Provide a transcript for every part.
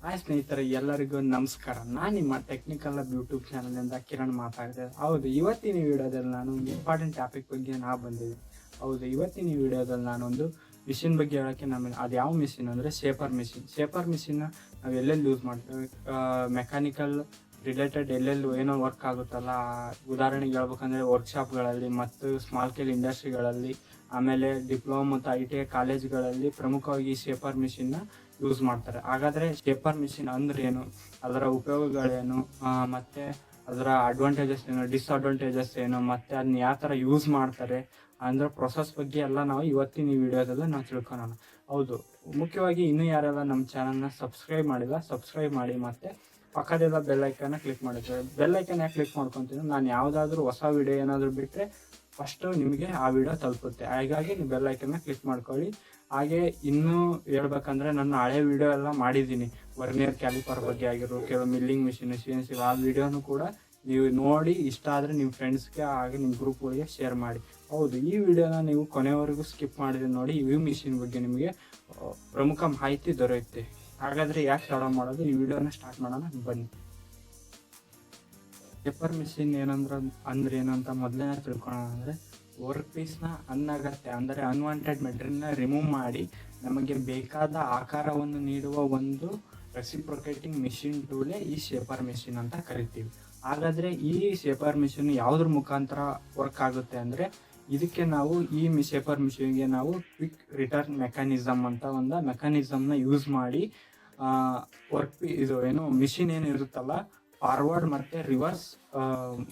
Hi ಸ್ನೇಹಿತರೆ, ಎಲ್ಲರಿಗೂ ನಮಸ್ಕಾರ. ನಾನು ನಿಮ್ಮ ಟೆಕ್ನಿಕಲ್ ಲಬ್ ಯೂಟ್ಯೂಬ್ ಚಾನಲಿಂದ ಕಿರಣ್ ಮಾತಾಡ್ತಿದ್ದೆ. ಹೌದು, ಇವತ್ತಿನ ವಿಡಿಯೋದಲ್ಲಿ ನಾನು ಇಂಪಾರ್ಟೆಂಟ್ ಟಾಪಿಕ್ ಬಗ್ಗೆ ಬಂದಿದ್ದೆ. ಹೌದು, ಇವತ್ತಿನ ವಿಡಿಯೋದಲ್ಲಿ ನಾನೊಂದು ಮಿಷಿನ್ ಬಗ್ಗೆ ಹೇಳೋಕ್ಕೆ ಅದು ಯಾವ ಮಿಷಿನ್ ಅಂದರೆ ಶೇಪರ್ ಮಿಷಿನ್ನ ನಾವು ಎಲ್ಲೆಲ್ಲಿ ಯೂಸ್ ಮಾಡ್ತೀವಿ, ಮೆಕ್ಯಾನಿಕಲ್ ರಿಲೇಟೆಡ್ ಎಲ್ಲೆಲ್ಲಿ ಏನೋ ವರ್ಕ್ ಆಗುತ್ತಲ್ಲ. ಉದಾಹರಣೆಗೆ ಹೇಳ್ಬೇಕಂದ್ರೆ ವರ್ಕ್ಶಾಪ್ಗಳಲ್ಲಿ ಮತ್ತು ಸ್ಮಾಲ್ ಸ್ಕೇಲ್ ಇಂಡಸ್ಟ್ರಿಗಳಲ್ಲಿ, ಆಮೇಲೆ ಡಿಪ್ಲೊಮಾ ಮತ್ತು ITI ಕಾಲೇಜ್ಗಳಲ್ಲಿ ಪ್ರಮುಖವಾಗಿ ಶೇಪರ್ ಮಿಷಿನ್ನ ಯೂಸ್ ಮಾಡ್ತಾರೆ. ಹಾಗಾದರೆ ಶೇಪರ್ ಮಿಷಿನ್ ಅಂದ್ರೆ ಏನು, ಅದರ ಉಪಯೋಗಗಳೇನು, ಮತ್ತು ಅದರ ಅಡ್ವಾಂಟೇಜಸ್ ಏನು, ಡಿಸ್ಅಡ್ವಾಂಟೇಜಸ್ ಏನು, ಮತ್ತು ಅದನ್ನ ಯಾವ ಥರ ಯೂಸ್ ಮಾಡ್ತಾರೆ ಅಂದರೆ ಪ್ರೊಸೆಸ್ ಬಗ್ಗೆ ಎಲ್ಲ ನಾವು ಇವತ್ತಿನ ಈ ವಿಡಿಯೋದಲ್ಲಿ ನಾವು ತಿಳ್ಕೊಳ್ಳೋಣ. ಹೌದು, ಮುಖ್ಯವಾಗಿ ಇನ್ನೂ ಯಾರೆಲ್ಲ ನಮ್ಮ ಚಾನಲ್ನ ಸಬ್ಸ್ಕ್ರೈಬ್ ಮಾಡಿಲ್ಲ ಸಬ್ಸ್ಕ್ರೈಬ್ ಮಾಡಿ, ಮತ್ತು ಪಕ್ಕದೆಲ್ಲ ಬೆಲ್ಲೈಕನ್ನ ಕ್ಲಿಕ್ ಮಾಡಿರ್ತಾರೆ. ಬೆಲ್ಲೈಕನ್ ಯಾಕೆ ಕ್ಲಿಕ್ ಮಾಡ್ಕೊತೀನಿ, ನಾನು ಯಾವುದಾದ್ರೂ ಹೊಸ ವಿಡಿಯೋ ಏನಾದರೂ ಬಿಟ್ಟರೆ ಫಸ್ಟು ನಿಮಗೆ ಆ ವಿಡಿಯೋ ತಲುಪುತ್ತೆ. ಹಾಗಾಗಿ ನೀವು ಬೆಲ್ಲೈಕನ್ನ ಕ್ಲಿಕ್ ಮಾಡ್ಕೊಳ್ಳಿ. ಹಾಗೆ ಇನ್ನೂ ಹೇಳ್ಬೇಕಂದ್ರೆ ನನ್ನ ಹಳೆ ವಿಡಿಯೋ ಎಲ್ಲ ಮಾಡಿದ್ದೀನಿ, ವರ್ನಿಯರ್ ಕ್ಯಾಲಿಪರ್ ಬಗ್ಗೆ ಆಗಿರೋ, ಕೆಲವು ಮಿಲ್ಲಿಂಗ್ ಮಿಷಿನ್, CNC, ಆ ವಿಡಿಯೋನು ಕೂಡ ನೀವು ನೋಡಿ ಇಷ್ಟ ಆದರೆ ನಿಮ್ಮ ಫ್ರೆಂಡ್ಸ್ಗೆ ಹಾಗೆ ನಿಮ್ಮ ಗ್ರೂಪ್ಗಳಿಗೆ ಶೇರ್ ಮಾಡಿ. ಹೌದು, ಈ ವಿಡಿಯೋನ ನೀವು ಕೊನೆವರೆಗೂ ಸ್ಕಿಪ್ ಮಾಡಿದ್ರೆ ನೋಡಿ ಈ ಮಿಷಿನ್ ಬಗ್ಗೆ ನಿಮಗೆ ಪ್ರಮುಖ ಮಾಹಿತಿ ದೊರೆಯುತ್ತೆ. ಹಾಗಾದರೆ ಯಾಕೆ ತಡ ಮಾಡೋದು, ಈ ವಿಡಿಯೋನ ಸ್ಟಾರ್ಟ್ ಮಾಡೋಣ ಬನ್ನಿ. ಶೇಪರ್ ಮಿಷಿನ್ ಅಂದ್ರೆ ಏನಂತ ಮೊದಲನೇ ತಿಳ್ಕೊಳ್ಳೋಣ. ಅಂದರೆ ವರ್ಕ್ ಪೀಸ್ನ ಅನಗತ್ಯ ಅಂದರೆ ಅನ್ವಾಂಟೆಡ್ ಮೆಟೀರಿಯಲ್ನ ರಿಮೂವ್ ಮಾಡಿ ನಮಗೆ ಬೇಕಾದ ಆಕಾರವನ್ನು ನೀಡುವ ಒಂದು ರೆಸಿಪ್ರೊಕೇಟಿಂಗ್ ಮಿಷಿನ್ ಟೂಲೇ ಈ ಶೇಪರ್ ಮಿಷಿನ್ ಅಂತ ಕರಿತೀವಿ. ಹಾಗಾದರೆ ಈ ಶೇಪರ್ ಮಿಷಿನ್ ಯಾವುದ್ರ ಮುಖಾಂತರ ವರ್ಕ್ ಆಗುತ್ತೆ ಅಂದರೆ, ಇದಕ್ಕೆ ನಾವು ಈ ಶೇಪರ್ ಮಿಷಿನ್ಗೆ ನಾವು ಕ್ವಿಕ್ ರಿಟರ್ನ್ ಮೆಕ್ಯಾನಿಸಮ್ ಅಂತ ಒಂದು ಮೆಕ್ಯಾನಿಸಮ್ನ ಯೂಸ್ ಮಾಡಿ ಮಿಷಿನ್ ಏನು ಇರುತ್ತಲ್ಲ, ಫಾರ್ವರ್ಡ್ ಮತ್ತು ರಿವರ್ಸ್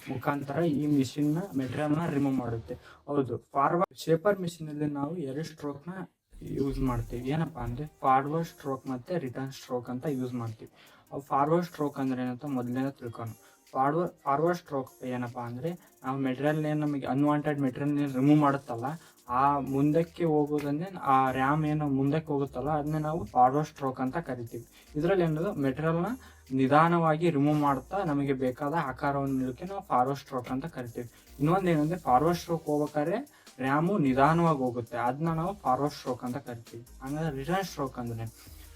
ಮುಖಾಂತರ ಈ ಮಿಷಿನ್ನ ಮೆಟೀರಿಯಲ್ನ ರಿಮೂವ್ ಮಾಡುತ್ತೆ. ಹೌದು, ಶೇಪರ್ ಮಿಷಿನಲ್ಲಿ ನಾವು 2 ಸ್ಟ್ರೋಕ್ನ ಯೂಸ್ ಮಾಡ್ತೀವಿ. ಏನಪ್ಪ ಅಂದರೆ ಫಾರ್ವರ್ಡ್ ಸ್ಟ್ರೋಕ್ ಮತ್ತು ರಿಟರ್ನ್ ಸ್ಟ್ರೋಕ್ ಅಂತ ಯೂಸ್ ಮಾಡ್ತೀವಿ. ಫಾರ್ವರ್ಡ್ ಸ್ಟ್ರೋಕ್ ಅಂದರೆ ಏನಂತ ಮೊದಲನೇ ತಿಳ್ಕೊಂಡು, ಫಾರ್ವರ್ಡ್ ಸ್ಟ್ರೋಕ್ ಏನಪ್ಪ ಅಂದರೆ, ನಾವು ಮೆಟೀರಿಯಲ್ನೇನು ನಮಗೆ ಅನ್ವಾಂಟೆಡ್ ಮೆಟೀರಿಯಲ್ನ ರಿಮೂವ್ ಮಾಡುತ್ತಲ್ಲ, ಆ ಮುಂದಕ್ಕೆ ಹೋಗೋದನ್ನೇ, ಆ ರ್ಯಾಮ್ ಏನು ಮುಂದಕ್ಕೆ ಹೋಗುತ್ತಲ್ಲ ಅದನ್ನೇ ನಾವು ಫಾರ್ವರ್ಡ್ ಸ್ಟ್ರೋಕ್ ಅಂತ ಕರಿತೀವಿ. ಇದರಲ್ಲಿ ಏನದು ಮೆಟೀರಿಯಲ್ನ ನಿಧಾನವಾಗಿ ರಿಮೂವ್ ಮಾಡ್ತಾ ನಮಗೆ ಬೇಕಾದ ಆಕಾರವನ್ನು ನೀಡೋಕ್ಕೆ ನಾವು ಫಾರ್ವರ್ಡ್ ಸ್ಟ್ರೋಕ್ ಅಂತ ಕರಿತೀವಿ. ಇನ್ನೊಂದು ಏನಂದರೆ, ಫಾರ್ವರ್ಡ್ ಸ್ಟ್ರೋಕ್ ಹೋಗ್ಬೇಕಾದ್ರೆ ರ್ಯಾಮು ನಿಧಾನವಾಗಿ ಹೋಗುತ್ತೆ, ಅದನ್ನ ನಾವು ಫಾರ್ವರ್ಡ್ ಸ್ಟ್ರೋಕ್ ಅಂತ ಕರಿತೀವಿ. ಹಂಗಾದ್ರೆ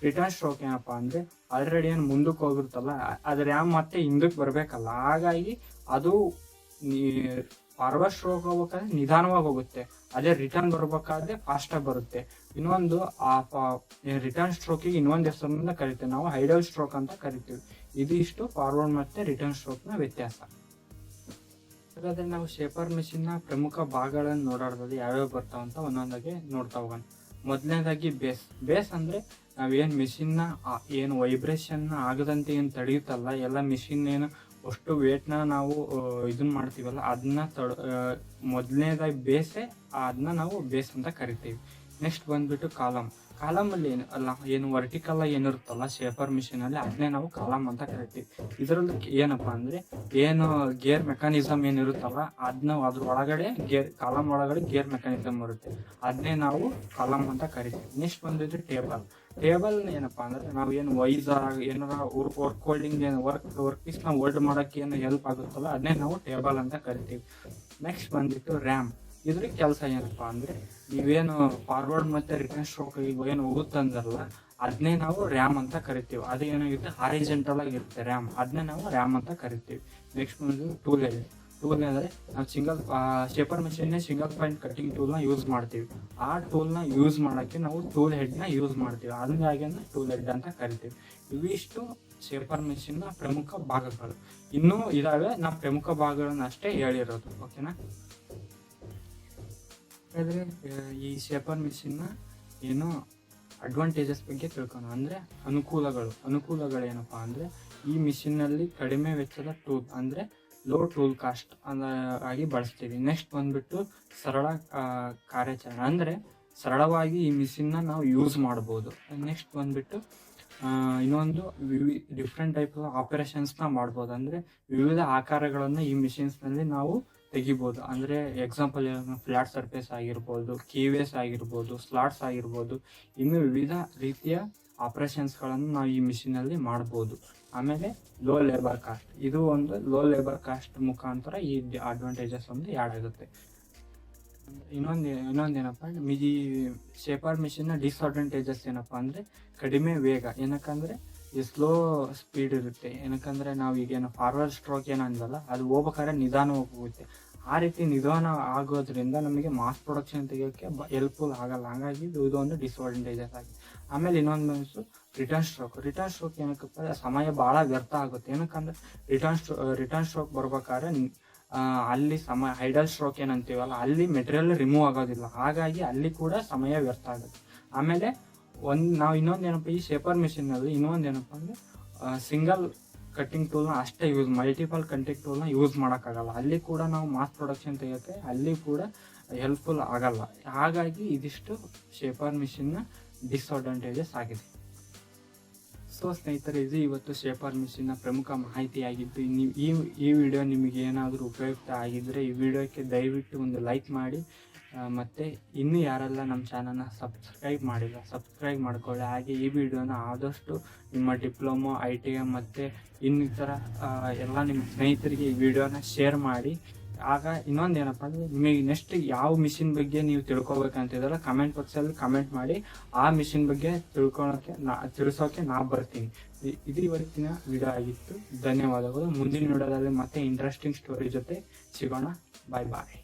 ರಿಟರ್ನ್ ಸ್ಟ್ರೋಕ್ ಏನಪ್ಪ ಅಂದರೆ, ಆಲ್ರೆಡಿ ಏನು ಮುಂದಕ್ಕೆ ಹೋಗಿರುತ್ತಲ್ಲ ಅದು ರ್ಯಾಮ್ ಮತ್ತೆ ಹಿಂದಕ್ಕೆ ಬರಬೇಕಲ್ಲ, ಹಾಗಾಗಿ ಅದು ಫಾರ್ವರ್ಡ್ ಸ್ಟ್ರೋಕ್ ಹೋಗ್ಬೇಕಾದ್ರೆ ನಿಧಾನವಾಗಿ ಹೋಗುತ್ತೆ, ಅದೇ ರಿಟರ್ನ್ ಬರಬೇಕಾದ್ರೆ ಫಾಸ್ಟಾಗಿ ಬರುತ್ತೆ. ಇನ್ನೊಂದು ರಿಟರ್ನ್ ಸ್ಟ್ರೋಕಿಗೆ ಇನ್ನೊಂದು ಹೆಸರಿನಿಂದ ಕರಿತೀವಿ, ನಾವು ಐಡಲ್ ಸ್ಟ್ರೋಕ್ ಅಂತ ಕರಿತೀವಿ. ಇದಿಷ್ಟು ಫಾರ್ವರ್ಡ್ ಮತ್ತು ರಿಟರ್ನ್ ಸ್ಟ್ರೋಕ್ನ ವ್ಯತ್ಯಾಸ. ಹಾಗಾದರೆ ನಾವು ಶೇಪರ್ ಮಿಷಿನ್ನ ಪ್ರಮುಖ ಭಾಗಗಳನ್ನು ನೋಡೋದ್ರಲ್ಲಿ ಯಾವ್ಯಾವ ಬರ್ತಾವಂತ ಒಂದೊಂದಾಗಿ ನೋಡ್ತಾ ಹೋಗೋಣ. ಮೊದಲನೇದಾಗಿ ಬೇಸ್ ಅಂದರೆ ನಾವೇನು ಮಿಷಿನ್ನ ಏನು ವೈಬ್ರೇಷನ್ನ ಆಗದಂತೆ ಏನು ತಡೆಯುತ್ತಲ್ಲ, ಎಲ್ಲ ಮಿಷಿನ್ ಏನು ಅಷ್ಟು ವೇಟ್ನ ನಾವು ಇದನ್ನ ಮಾಡ್ತೀವಲ್ಲ ಅದನ್ನ ಮೊದಲನೇದಾಗಿ ಬೇಸೇ, ಅದನ್ನ ನಾವು ಬೇಸ್ ಅಂತ ಕರಿತೀವಿ. ನೆಕ್ಸ್ಟ್ ಬಂದ್ಬಿಟ್ಟು ಕಾಲಮಲ್ಲಿ ಏನು ವರ್ಟಿಕಲ್ ಏನಿರುತ್ತಲ್ಲ ಶೇಪರ್ ಮಿಷಿನಲ್ಲಿ, ಅದನ್ನೇ ನಾವು ಕಾಲಮ್ ಅಂತ ಕರಿತೀವಿ. ಇದರಲ್ಲಿ ಏನಪ್ಪ ಅಂದರೆ, ಏನು ಗೇರ್ ಮೆಕ್ಯಾನಿಸಮ್ ಏನಿರುತ್ತಲ್ಲ ಅದನ್ನ ಅದ್ರ ಒಳಗಡೆ ಕಾಲಮ್ ಒಳಗಡೆ ಗೇರ್ ಮೆಕ್ಯಾನಿಸಮ್ ಬರುತ್ತೆ, ಅದನ್ನೇ ನಾವು ಕಾಲಮ್ ಅಂತ ಕರಿತೀವಿ. ನೆಕ್ಸ್ಟ್ ಬಂದಿದ್ದು ಟೇಬಲ್ ಏನಪ್ಪ ಅಂದರೆ, ನಾವು ಏನು ಏನಾರ ವರ್ಕ್ ಹೋಲ್ಡಿಂಗ್ ವರ್ಕ್ ಪೀಸ್ನ ಹೋಲ್ಡ್ ಮಾಡೋಕ್ಕೆ ಏನು ಹೆಲ್ಪ್ ಆಗುತ್ತಲ್ಲ ಅದನ್ನೇ ನಾವು ಟೇಬಲ್ ಅಂತ ಕರಿತೀವಿ. ನೆಕ್ಸ್ಟ್ ಬಂದ್ಬಿಟ್ಟು ರ್ಯಾಮ್. ಇದ್ರ ಕೆಲಸ ಏನಪ್ಪ ಅಂದರೆ, ನೀವೇನು ಫಾರ್ವರ್ಡ್ ಮತ್ತು ರಿಟರ್ನ್ ಸ್ಟ್ರೋಕ್ ಏನು ಹೋಗುತ್ತಂದ್ರಲ್ಲ ಅದನ್ನೇ ನಾವು ರ್ಯಾಮ್ ಅಂತ ಕರಿತೀವಿ. ಅದು ಏನಾಗುತ್ತೆ, ಹಾರಿಜೆಂಟಲ್ ಆಗಿರುತ್ತೆ ರ್ಯಾಮ್, ಅದನ್ನೇ ನಾವು ರ್ಯಾಮ್ ಅಂತ ಕರಿತೀವಿ. ನೆಕ್ಸ್ಟ್ ಬಂದು ಟೂಲ್ ಅಂದರೆ, ನಾವು shaper ಮಿಷಿನ್ನೇ single point cutting ಟೂಲ್ನ use ಮಾಡ್ತೀವಿ. ಆ ಟೂಲ್ನ ಯೂಸ್ ಮಾಡೋಕ್ಕೆ ನಾವು ಟೂಲ್ ಹೆಡ್ನ ಯೂಸ್ ಮಾಡ್ತೀವಿ, ಹಂಗಾಗಿ ಟೂಲ್ ಹೆಡ್ ಅಂತ ಕರಿತೀವಿ. ಇವಿಷ್ಟು ಶೇಪರ್ ಮಿಷಿನ್ನ ಪ್ರಮುಖ ಭಾಗಗಳು. ಇನ್ನೂ ಇದಾವೆ, ನಾವು ಪ್ರಮುಖ ಭಾಗಗಳನ್ನ ಅಷ್ಟೇ ಹೇಳಿರೋದು. ಓಕೆನಾ? ಆದರೆ ಈ ಶೇಪರ್ ಮಿಷಿನ್ನ ಏನು ಅಡ್ವಾಂಟೇಜಸ್ ಬಗ್ಗೆ ತಿಳ್ಕೊಳ್ಳೋಣ. ಅಂದರೆ ಅನುಕೂಲಗಳು ಏನಪ್ಪ ಅಂದರೆ, ಈ ಮಿಷಿನ್ನಲ್ಲಿ ಕಡಿಮೆ ವೆಚ್ಚದ ಟೂಲ್ ಅಂದರೆ ಲೋ ಟೂಲ್ ಕಾಸ್ಟ್ ಆಗಿ ಬಳಸ್ತೀವಿ. ನೆಕ್ಸ್ಟ್ ಬಂದ್ಬಿಟ್ಟು ಸರಳ ಕಾರ್ಯಾಚರಣೆ ಅಂದರೆ ಸರಳವಾಗಿ ಈ ಮಿಷಿನ್ನ ನಾವು ಯೂಸ್ ಮಾಡ್ಬೋದು. ನೆಕ್ಸ್ಟ್ ಬಂದ್ಬಿಟ್ಟು ಇನ್ನೊಂದು ಡಿಫ್ರೆಂಟ್ ಟೈಪ್ ಆಪರೇಷನ್ಸ್ನ ಮಾಡ್ಬೋದು, ಅಂದರೆ ವಿವಿಧ ಆಕಾರಗಳನ್ನು ಈ ಮಿಷಿನ್ಸ್ನಲ್ಲಿ ನಾವು ತೆಗಿಬೋದು. ಅಂದರೆ ಎಕ್ಸಾಂಪಲ್ ಫ್ಲಾಟ್ ಸರ್ಫೇಸ್ ಆಗಿರ್ಬೋದು, ಕೀವೇಸ್ ಆಗಿರ್ಬೋದು, ಸ್ಲಾಟ್ಸ್ ಆಗಿರ್ಬೋದು, ಇನ್ನು ವಿವಿಧ ರೀತಿಯ ಆಪರೇಷನ್ಸ್ಗಳನ್ನು ನಾವು ಈ ಮಿಷಿನಲ್ಲಿ ಮಾಡ್ಬೋದು. ಆಮೇಲೆ ಲೋ ಲೇಬರ್ ಕಾಸ್ಟ್, ಇದು ಒಂದು ಲೋ ಲೇಬರ್ ಕಾಸ್ಟ್ ಮುಖಾಂತರ ಈ ಅಡ್ವಾಂಟೇಜಸ್ ಒಂದು ಆ್ಯಡ್ ಆಗುತ್ತೆ. ಇನ್ನೊಂದೇನಪ್ಪ, ಈ ಶೇಪರ್ ಮಿಷಿನ್ನ ಡಿಸ್ಅಡ್ವಾಂಟೇಜಸ್ ಏನಪ್ಪ ಅಂದರೆ ಕಡಿಮೆ ವೇಗ. ಏನಕ್ಕಂದರೆ ಸ್ಲೋ ಸ್ಪೀಡ್ ಇರುತ್ತೆ. ಏನಕ್ಕಂದರೆ ನಾವು ಈಗೇನು ಫಾರ್ವರ್ಡ್ ಸ್ಟ್ರೋಕ್ ಏನು ಅಂದಲ್ಲ, ಅದು ಹೋಗ್ಬೇಕಾದ್ರೆ ನಿಧಾನವಾಗಿ ಹೋಗುತ್ತೆ. ಆ ರೀತಿ ನಿಧಾನ ಆಗೋದ್ರಿಂದ ನಮಗೆ ಮಾಸ್ ಪ್ರೊಡಕ್ಷನ್ ತೆಗಿಯೋಕ್ಕೆ ಹೆಲ್ಪ್ಫುಲ್ ಆಗಲ್ಲ. ಹಾಗಾಗಿ ಇದು ಒಂದು ಡಿಸ್ಅಡ್ವಾಂಟೇಜಸ್ ಆಗಿದೆ. ಆಮೇಲೆ ಇನ್ನೊಂದು ರಿಟರ್ನ್ ಸ್ಟ್ರೋಕ್ ಏನಕ್ಕಪ್ಪ, ಸಮಯ ಭಾಳ ವ್ಯರ್ಥ ಆಗುತ್ತೆ. ಏನಕ್ಕಂದ್ರೆ ರಿಟರ್ನ್ ಸ್ಟ್ರೋಕ್ ಬರ್ಬೇಕಾದ್ರೆ ಅಲ್ಲಿ ಐಡಲ್ ಸ್ಟ್ರೋಕ್ ಏನಂತೀವಲ್ಲ, ಅಲ್ಲಿ ಮೆಟೀರಿಯಲ್ ರಿಮೂವ್ ಆಗೋದಿಲ್ಲ. ಹಾಗಾಗಿ ಅಲ್ಲಿ ಕೂಡ ಸಮಯ ವ್ಯರ್ಥ ಆಗುತ್ತೆ. ಆಮೇಲೆ ನಾವು ಇನ್ನೊಂದೇನಪ್ಪ, ಈ ಶೇಪರ್ ಮಿಷಿನಲ್ಲಿ ಇನ್ನೊಂದೇನಪ್ಪ ಅಂದರೆ ಸಿಂಗಲ್ ಕಟ್ಟಿಂಗ್ ಟೂಲ್ನ ಅಷ್ಟೇ ಮಲ್ಟಿಪಲ್ ಕಟ್ಟಿಂಗ್ ಟೂಲ್ನ ಯೂಸ್ ಮಾಡೋಕ್ಕಾಗಲ್ಲ. ಅಲ್ಲಿ ಕೂಡ ನಾವು ಮಾಸ್ ಪ್ರೊಡಕ್ಷನ್ ತೆಗಿಯೋಕ್ಕೆ ಅಲ್ಲಿ ಕೂಡ ಹೆಲ್ಪ್ಫುಲ್ ಆಗಲ್ಲ. ಹಾಗಾಗಿ ಇದಿಷ್ಟು ಶೇಪರ್ ಮಿಷಿನ್ನ ಡಿಸ್ಅಡ್ವಾಂಟೇಜಸ್ ಆಗಿದೆ. ಸೊ ಸ್ನೇಹಿತರೆ, ಇದು ಇವತ್ತು ಶೇಪರ್ ಮಿಷಿನ್ನ ಪ್ರಮುಖ ಮಾಹಿತಿಯಾಗಿದ್ದು. ನೀವು ಈ ವಿಡಿಯೋ ನಿಮಗೆ ಏನಾದರೂ ಉಪಯುಕ್ತ ಆಗಿದ್ದರೆ ಈ ವಿಡಿಯೋಕ್ಕೆ ದಯವಿಟ್ಟು ಒಂದು ಲೈಕ್ ಮಾಡಿ. ಮತ್ತು ಇನ್ನೂ ಯಾರೆಲ್ಲ ನಮ್ಮ ಚಾನಲ್ನ ಸಬ್ಸ್ಕ್ರೈಬ್ ಮಾಡಿಲ್ಲ, ಸಬ್ಸ್ಕ್ರೈಬ್ ಮಾಡ್ಕೊಳ್ಳಿ. ಹಾಗೆ ಈ ವಿಡಿಯೋನ ಆದಷ್ಟು ನಿಮ್ಮ ಡಿಪ್ಲೊಮೊ, ITI ಮತ್ತು ಇನ್ನಿತರ ಎಲ್ಲ ನಿಮ್ಮ ಸ್ನೇಹಿತರಿಗೆ ಈ ವಿಡಿಯೋನ ಶೇರ್ ಮಾಡಿ. ಆಗ ಇನ್ನೊಂದು ಏನಪ್ಪ ಅಂದರೆ, ನಿಮಗೆ ನೆಕ್ಸ್ಟ್ ಯಾವ ಮಿಷಿನ್ ಬಗ್ಗೆ ನೀವು ತಿಳ್ಕೊಬೇಕಂತಿದ್ದಲ್ಲ ಕಮೆಂಟ್ ಬಾಕ್ಸಲ್ಲಿ ಕಮೆಂಟ್ ಮಾಡಿ. ಆ ಮಿಷಿನ್ ಬಗ್ಗೆ ತಿಳಿಸೋಕೆ ನಾ ಬರ್ತೀನಿ. ಇದು ಇವತ್ತಿನ ವಿಡಿಯೋ ಆಗಿತ್ತು. ಧನ್ಯವಾದಗಳು. ಮುಂದಿನ ವಿಡಿಯೋದಲ್ಲಿ ಮತ್ತೆ ಇಂಟ್ರೆಸ್ಟಿಂಗ್ ಸ್ಟೋರಿ ಜೊತೆ ಸಿಗೋಣ. ಬಾಯ್ ಬಾಯ್.